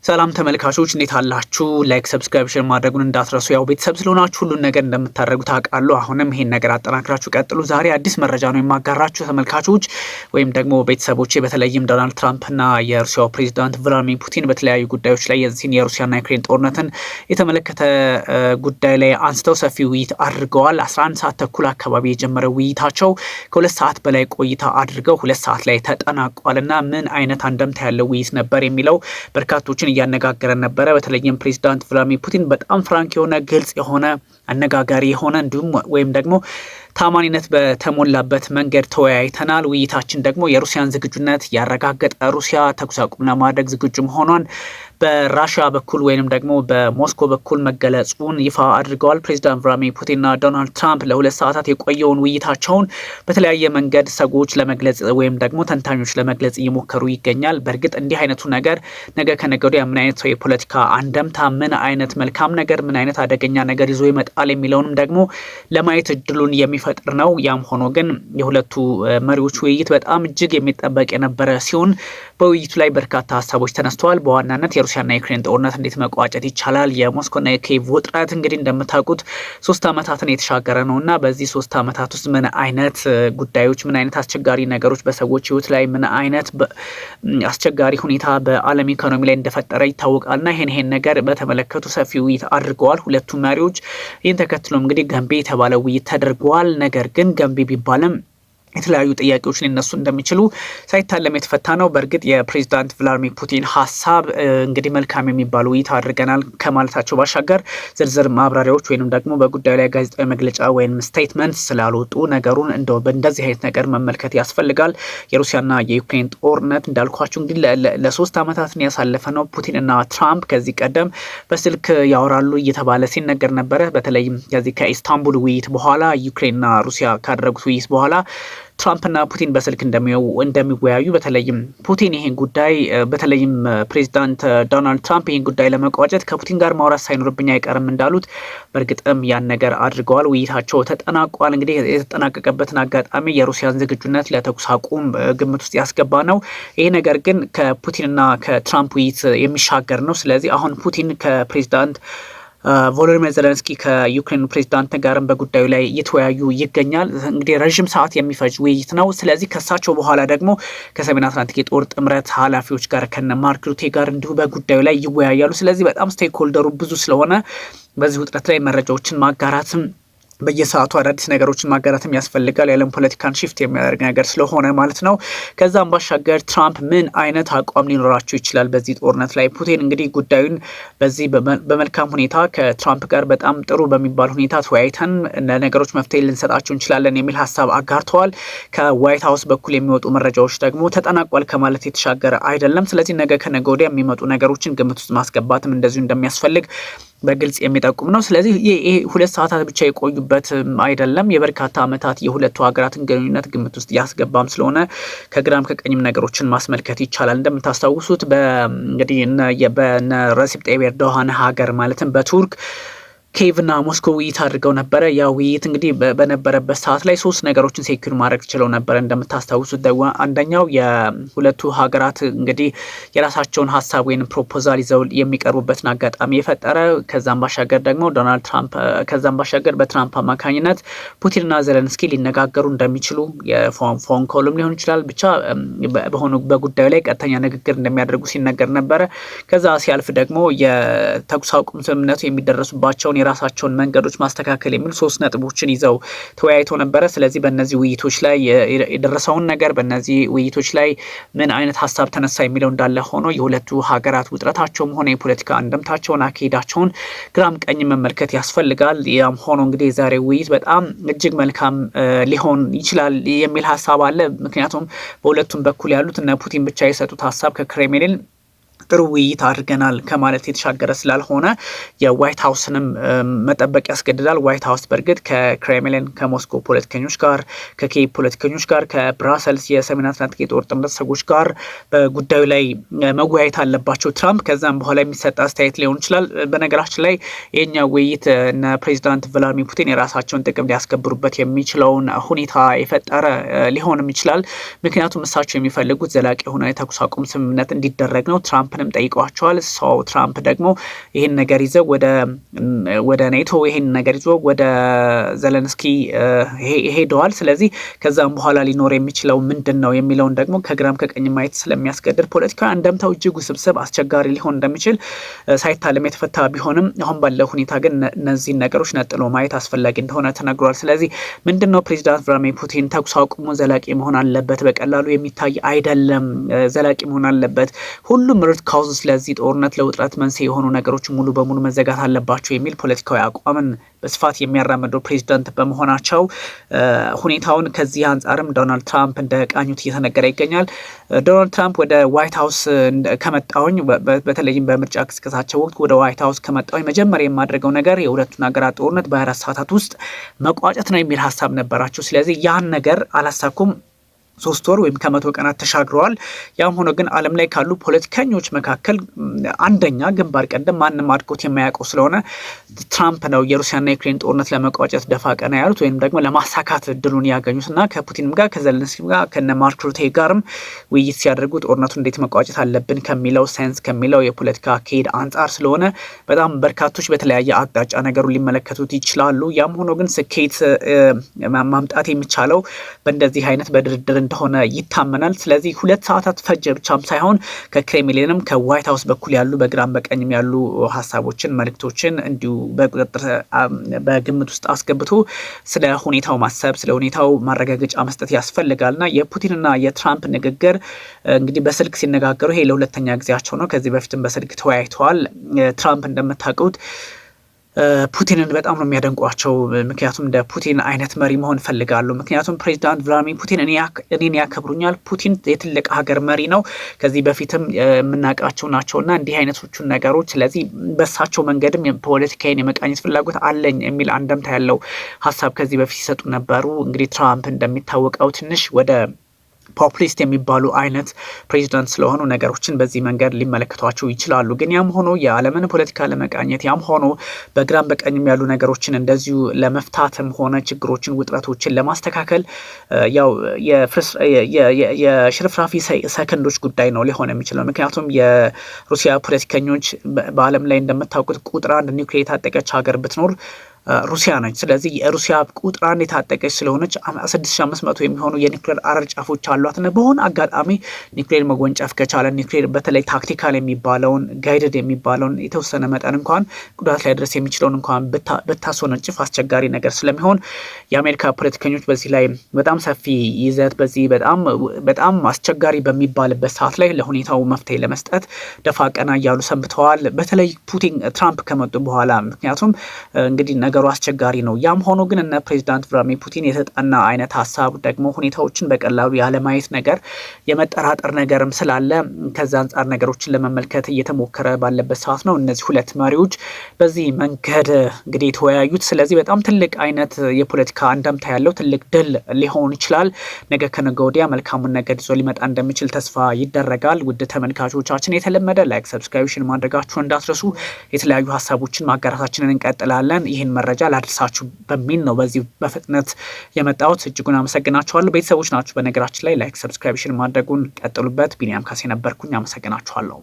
ሰላም ተመልካቾች እንዴት አላችሁ? ላይክ ሰብስክራይብ ሼር ማድረጉን እንዳትረሱ። ያው ቤተሰብ ስለሆናችሁ ሁሉን ነገር እንደምታደርጉ ታውቃለሁ። አሁንም ይሄን ነገር አጠናክራችሁ ቀጥሉ። ዛሬ አዲስ መረጃ ነው የማጋራችሁ ተመልካቾች ወይም ደግሞ ቤተሰቦቼ። በተለይም ዶናልድ ትራምፕና የሩሲያው ፕሬዝዳንት ቭላድሚር ፑቲን በተለያዩ ጉዳዮች ላይ የዚህን የሩሲያና ዩክሬን ጦርነትን የተመለከተ ጉዳይ ላይ አንስተው ሰፊ ውይይት አድርገዋል። 11 ሰዓት ተኩል አካባቢ የጀመረው ውይይታቸው ከ2 ሰዓት በላይ ቆይታ አድርገው 2 ሰዓት ላይ ተጠናቋልና ምን አይነት አንደምታ ያለው ውይይት ነበር የሚለው በርካቶችን እያነጋገረ ነበረ። በተለይም ፕሬዝዳንት ቭላድሚር ፑቲን በጣም ፍራንክ የሆነ ግልጽ የሆነ አነጋጋሪ የሆነ እንዲሁም ወይም ደግሞ ታማኒነት በተሞላበት መንገድ ተወያይተናል። ውይይታችን ደግሞ የሩሲያን ዝግጁነት ያረጋገጠ ሩሲያ ተኩስ አቁም ለማድረግ ዝግጁ መሆኗን በራሽያ በኩል ወይንም ደግሞ በሞስኮ በኩል መገለጹን ይፋ አድርገዋል። ፕሬዝዳንት ቭላድሚር ፑቲንና ዶናልድ ትራምፕ ለ2 ሰዓታት የቆየውን ውይይታቸውን በተለያየ መንገድ ሰዎች ለመግለጽ ወይም ደግሞ ተንታኞች ለመግለጽ እየሞከሩ ይገኛል። በእርግጥ እንዲህ አይነቱ ነገር ነገ ከነገ ወዲያ ምን አይነት የፖለቲካ አንደምታ፣ ምን አይነት መልካም ነገር፣ ምን አይነት አደገኛ ነገር ይዞ ይመጣል የሚለውንም ደግሞ ለማየት እድሉን የሚፈጥር ነው። ያም ሆኖ ግን የሁለቱ መሪዎች ውይይት በጣም እጅግ የሚጠበቅ የነበረ ሲሆን በውይይቱ ላይ በርካታ ሀሳቦች ተነስተዋል። በዋናነት የሩሲያና የዩክሬን ጦርነት እንዴት መቋጨት ይቻላል፣ የሞስኮና የኪየቭ ውጥረት እንግዲህ እንደምታውቁት 3 ዓመታትን የተሻገረ ነውና በዚህ 3 ዓመታት ውስጥ ምን አይነት ጉዳዮች፣ ምን አይነት አስቸጋሪ ነገሮች በሰዎች ህይወት ላይ ምን አይነት አስቸጋሪ ሁኔታ በዓለም ኢኮኖሚ ላይ እንደፈጠረ ይታወቃልና ይሄን ነገር በተመለከቱ ሰፊ ውይይት አድርገዋል ሁለቱ መሪዎች። ይህን ተከትሎም እንግዲህ ገንቢ የተባለ ውይይት ተደርገዋል። ነገር ግን ገንቢ ቢባልም የተለያዩ ጥያቄዎች ሊነሱ እንደሚችሉ ሳይታለም የተፈታ ነው። በእርግጥ የፕሬዝዳንት ቭላድሚር ፑቲን ሀሳብ እንግዲህ መልካም የሚባሉ ውይይት አድርገናል ከማለታቸው ባሻገር ዝርዝር ማብራሪያዎች ወይንም ደግሞ በጉዳዩ ላይ ጋዜጣዊ መግለጫ ወይም ስቴትመንት ስላልወጡ ነገሩን እንደው በእንደዚህ አይነት ነገር መመልከት ያስፈልጋል። የሩሲያና የዩክሬን ጦርነት እንዳልኳቸው እንግዲህ ለ3 ዓመታትን ያሳለፈ ነው። ፑቲንና ትራምፕ ከዚህ ቀደም በስልክ ያወራሉ እየተባለ ሲነገር ነበረ። በተለይም ከዚህ ከኢስታንቡል ውይይት በኋላ ዩክሬንና ሩሲያ ካደረጉት ውይይት በኋላ ትራምፕና ፑቲን በስልክ እንደሚወያዩ በተለይም ፑቲን ይሄን ጉዳይ በተለይም ፕሬዝዳንት ዶናልድ ትራምፕ ይሄን ጉዳይ ለመቋጨት ከፑቲን ጋር ማውራት ሳይኖርብኝ አይቀርም እንዳሉት በእርግጥም ያን ነገር አድርገዋል። ውይይታቸው ተጠናቋል። እንግዲህ የተጠናቀቀበትን አጋጣሚ የሩሲያን ዝግጁነት ለተኩስ አቁም ግምት ውስጥ ያስገባ ነው። ይሄ ነገር ግን ከፑቲንና ከትራምፕ ውይይት የሚሻገር ነው። ስለዚህ አሁን ፑቲን ከፕሬዝዳንት ቮሎዲሚር ዜሌንስኪ ከዩክሬን ፕሬዝዳንት ጋርም በጉዳዩ ላይ እየተወያዩ ይገኛል። እንግዲህ ረዥም ሰዓት የሚፈጅ ውይይት ነው። ስለዚህ ከሳቸው በኋላ ደግሞ ከሰሜን አትላንቲክ የጦር ጥምረት ኃላፊዎች ጋር ከነ ማርክ ሩቴ ጋር እንዲሁ በጉዳዩ ላይ ይወያያሉ። ስለዚህ በጣም ስቴክሆልደሩ ብዙ ስለሆነ በዚህ ውጥረት ላይ መረጃዎችን ማጋራትም በየሰዓቱ አዳዲስ ነገሮችን ማጋራትም ያስፈልጋል። የዓለም ፖለቲካን ሽፍት የሚያደርግ ነገር ስለሆነ ማለት ነው። ከዛም ባሻገር ትራምፕ ምን አይነት አቋም ሊኖራቸው ይችላል በዚህ ጦርነት ላይ? ፑቲን እንግዲህ ጉዳዩን በዚህ በመልካም ሁኔታ ከትራምፕ ጋር በጣም ጥሩ በሚባል ሁኔታ ተወያይተን ነገሮች መፍትሄ ልንሰጣቸው እንችላለን የሚል ሀሳብ አጋርተዋል። ከዋይት ሀውስ በኩል የሚወጡ መረጃዎች ደግሞ ተጠናቋል ከማለት የተሻገረ አይደለም። ስለዚህ ነገ ከነገ ወዲያ የሚመጡ ነገሮችን ግምት ውስጥ ማስገባትም እንደዚሁ እንደሚያስፈልግ በግልጽ የሚጠቁም ነው። ስለዚህ ይሄ 2 ሰዓታት ብቻ የቆዩበት አይደለም። የበርካታ ዓመታት የሁለቱ ሀገራትን ግንኙነት ግምት ውስጥ ያስገባም ስለሆነ ከግራም ከቀኝም ነገሮችን ማስመልከት ይቻላል። እንደምታስታውሱት እንግዲህ በነ ረሲፕ ጣይብ ኤርዶሃን ሀገር ማለትም በቱርክ ኪየቭና ሞስኮ ውይይት አድርገው ነበረ። ያ ውይይት እንግዲህ በነበረበት ሰዓት ላይ 3 ነገሮችን ሴኩር ማድረግ ችለው ነበረ። እንደምታስታውሱት አንደኛው የሁለቱ ሀገራት እንግዲህ የራሳቸውን ሀሳብ ወይም ፕሮፖዛል ይዘው የሚቀርቡበትን አጋጣሚ የፈጠረ ከዛም ባሻገር ደግሞ ዶናልድ ትራምፕ ከዛም ባሻገር በትራምፕ አማካኝነት ፑቲንና ዜሌንስኪ ሊነጋገሩ እንደሚችሉ የፎን ኮልም ሊሆን ይችላል ብቻ በጉዳዩ ላይ ቀጥተኛ ንግግር እንደሚያደርጉ ሲነገር ነበረ። ከዛ ሲያልፍ ደግሞ የተኩስ አቁም ስምምነቱ የሚደረሱባቸውን የራሳቸውን መንገዶች ማስተካከል የሚሉ 3 ነጥቦችን ይዘው ተወያይተው ነበረ። ስለዚህ በእነዚህ ውይይቶች ላይ የደረሰውን ነገር በእነዚህ ውይይቶች ላይ ምን አይነት ሀሳብ ተነሳ የሚለው እንዳለ ሆኖ የሁለቱ ሀገራት ውጥረታቸውም ሆነ የፖለቲካ አንደምታቸውን አካሄዳቸውን ግራም ቀኝ መመልከት ያስፈልጋል። ያም ሆኖ እንግዲህ የዛሬው ውይይት በጣም እጅግ መልካም ሊሆን ይችላል የሚል ሀሳብ አለ። ምክንያቱም በሁለቱም በኩል ያሉት እነ ፑቲን ብቻ የሰጡት ሀሳብ ከክሬምሊን ጥሩ ውይይት አድርገናል ከማለት የተሻገረ ስላልሆነ የዋይት ሀውስንም መጠበቅ ያስገድዳል። ዋይት ሀውስ በእርግጥ ከክሬምሊን ከሞስኮ ፖለቲከኞች ጋር ከኪየቭ ፖለቲከኞች ጋር ከብራሰልስ የሰሜን አትላንቲክ የጦር ጥምረት ሰዎች ጋር በጉዳዩ ላይ መወያየት አለባቸው ትራምፕ። ከዛም በኋላ የሚሰጥ አስተያየት ሊሆን ይችላል። በነገራችን ላይ የኛው ውይይት እነ ፕሬዝዳንት ቭላድሚር ፑቲን የራሳቸውን ጥቅም ሊያስከብሩበት የሚችለውን ሁኔታ የፈጠረ ሊሆንም ይችላል። ምክንያቱም እሳቸው የሚፈልጉት ዘላቂ የሆነ የተኩስ አቁም ስምምነት እንዲደረግ ነው። ትራምፕ ትራምፕንም ጠይቀዋቸዋል። ሰው ትራምፕ ደግሞ ይህን ነገር ይዘው ወደ ኔቶ ይህን ነገር ይዞ ወደ ዘለንስኪ ሄደዋል። ስለዚህ ከዛም በኋላ ሊኖር የሚችለው ምንድን ነው የሚለውን ደግሞ ከግራም ከቀኝ ማየት ስለሚያስገድድ ፖለቲካዊ አንደምታው እጅግ ውስብስብ አስቸጋሪ ሊሆን እንደሚችል ሳይታለም የተፈታ ቢሆንም አሁን ባለው ሁኔታ ግን እነዚህን ነገሮች ነጥሎ ማየት አስፈላጊ እንደሆነ ተነግሯል። ስለዚህ ምንድነው ፕሬዚዳንት ቭላድሚር ፑቲን ተኩስ አቁሙ ዘላቂ መሆን አለበት፣ በቀላሉ የሚታይ አይደለም፣ ዘላቂ መሆን አለበት፣ ሁሉም ሩት ካውዝ ስለዚህ ጦርነት ለውጥረት መንስኤ የሆኑ ነገሮች ሙሉ በሙሉ መዘጋት አለባቸው የሚል ፖለቲካዊ አቋምን በስፋት የሚያራምዱ ፕሬዚዳንት በመሆናቸው ሁኔታውን ከዚህ አንጻርም ዶናልድ ትራምፕ እንደ ቃኙት እየተነገረ ይገኛል። ዶናልድ ትራምፕ ወደ ዋይት ሀውስ ከመጣውኝ በተለይም በምርጫ ቅስቀሳቸው ወቅት ወደ ዋይት ሀውስ ከመጣውኝ መጀመሪያ የማድረገው ነገር የሁለቱን ሀገራት ጦርነት በ24 ሰዓታት ውስጥ መቋጨት ነው የሚል ሀሳብ ነበራቸው። ስለዚህ ያን ነገር አላሳኩም። 3 ወር ወይም ከ100 ቀናት ተሻግረዋል። ያም ሆኖ ግን ዓለም ላይ ካሉ ፖለቲከኞች መካከል አንደኛ ግንባር ቀደም ማንም አድቆት የማያውቀው ስለሆነ ትራምፕ ነው የሩሲያና የዩክሬን ጦርነት ለመቋጨት ደፋ ቀና ያሉት ወይም ደግሞ ለማሳካት እድሉን ያገኙትና ከፑቲንም ጋር ከዘለንስኪም ጋር ከነ ማርክ ሩቴ ጋርም ውይይት ሲያደርጉ ጦርነቱን እንዴት መቋጨት አለብን ከሚለው ሳይንስ ከሚለው የፖለቲካ አካሄድ አንጻር ስለሆነ በጣም በርካቶች በተለያየ አቅጣጫ ነገሩን ሊመለከቱት ይችላሉ። ያም ሆኖ ግን ስኬት ማምጣት የሚቻለው በእንደዚህ አይነት በድርድር እንደሆነ ይታመናል። ስለዚህ 2 ሰዓታት ፈጀ ብቻም ሳይሆን ከክሬምሊንም ከዋይት ሀውስ በኩል ያሉ በግራም በቀኝም ያሉ ሀሳቦችን መልእክቶችን እንዲሁ በቁጥጥር በግምት ውስጥ አስገብቶ ስለ ሁኔታው ማሰብ ስለ ሁኔታው ማረጋገጫ መስጠት ያስፈልጋልና የፑቲንና የትራምፕ ንግግር እንግዲህ በስልክ ሲነጋገሩ ይሄ ለሁለተኛ ጊዜያቸው ነው። ከዚህ በፊትም በስልክ ተወያይተዋል። ትራምፕ እንደምታውቁት ፑቲንን በጣም ነው የሚያደንቋቸው። ምክንያቱም እንደ ፑቲን አይነት መሪ መሆን ፈልጋሉ። ምክንያቱም ፕሬዚዳንት ቭላድሚር ፑቲን እኔን ያከብሩኛል። ፑቲን የትልቅ ሀገር መሪ ነው፣ ከዚህ በፊትም የምናውቃቸው ናቸውና እንዲህ አይነቶቹን ነገሮች ስለዚህ በሳቸው መንገድም ፖለቲካዬን የመቃኘት ፍላጎት አለኝ የሚል አንደምታ ያለው ሀሳብ ከዚህ በፊት ይሰጡ ነበሩ። እንግዲህ ትራምፕ እንደሚታወቀው ትንሽ ወደ ፖፑሊስት የሚባሉ አይነት ፕሬዚዳንት ስለሆኑ ነገሮችን በዚህ መንገድ ሊመለከቷቸው ይችላሉ። ግን ያም ሆኖ የዓለምን ፖለቲካ ለመቃኘት ያም ሆኖ በግራም በቀኝም ያሉ ነገሮችን እንደዚሁ ለመፍታትም ሆነ ችግሮችን ውጥረቶችን ለማስተካከል ያው የሽርፍራፊ ሰከንዶች ጉዳይ ነው ሊሆን የሚችለው። ምክንያቱም የሩሲያ ፖለቲከኞች በዓለም ላይ እንደምታውቁት ቁጥር 1 ኒውክሌር የታጠቀች ሀገር ብትኖር ሩሲያ ነች። ስለዚህ የሩሲያ ቁጥር 1 የታጠቀች ስለሆነች 6500 የሚሆኑ የኒውክሌር አረር ጫፎች አሏትና በሆነ አጋጣሚ ኒውክሌር መጎንጨፍ ከቻለ ኒውክሌር በተለይ ታክቲካል የሚባለውን ጋይድድ የሚባለውን የተወሰነ መጠን እንኳን ጉዳት ላይ ድረስ የሚችለውን እንኳን ብታስወነጭፍ አስቸጋሪ ነገር ስለሚሆን የአሜሪካ ፖለቲከኞች በዚህ ላይ በጣም ሰፊ ይዘት በዚህ በጣም አስቸጋሪ በሚባልበት ሰዓት ላይ ለሁኔታው መፍትሄ ለመስጠት ደፋ ቀና እያሉ ሰንብተዋል። በተለይ ትራምፕ ከመጡ በኋላ ምክንያቱም እንግዲህ ነገሩ አስቸጋሪ ነው። ያም ሆኖ ግን እነ ፕሬዚዳንት ቭላድሚር ፑቲን የተጠና አይነት ሀሳብ ደግሞ ሁኔታዎችን በቀላሉ ያለማየት ነገር የመጠራጠር ነገርም ስላለ ከዛ አንጻር ነገሮችን ለመመልከት እየተሞከረ ባለበት ሰዓት ነው እነዚህ ሁለት መሪዎች በዚህ መንገድ እንግዲህ የተወያዩት። ስለዚህ በጣም ትልቅ አይነት የፖለቲካ አንደምታ ያለው ትልቅ ድል ሊሆን ይችላል። ነገ ከነገ ወዲያ መልካሙን ነገር ይዞ ሊመጣ እንደሚችል ተስፋ ይደረጋል። ውድ ተመልካቾቻችን የተለመደ ላይክ፣ ሰብስክሪፕሽን ማድረጋችሁን እንዳትረሱ። የተለያዩ ሀሳቦችን ማጋራታችንን እንቀጥላለን። ይህን መረጃ ላድርሳችሁ በሚል ነው በዚህ በፍጥነት የመጣሁት። እጅጉን አመሰግናችኋለሁ። ቤተሰቦች ናችሁ በነገራችን ላይ ላይክ ሰብስክሪፕሽን ማድረጉን ቀጥሉበት። ቢኒያም ካሴ ነበርኩኝ። አመሰግናችኋለሁ።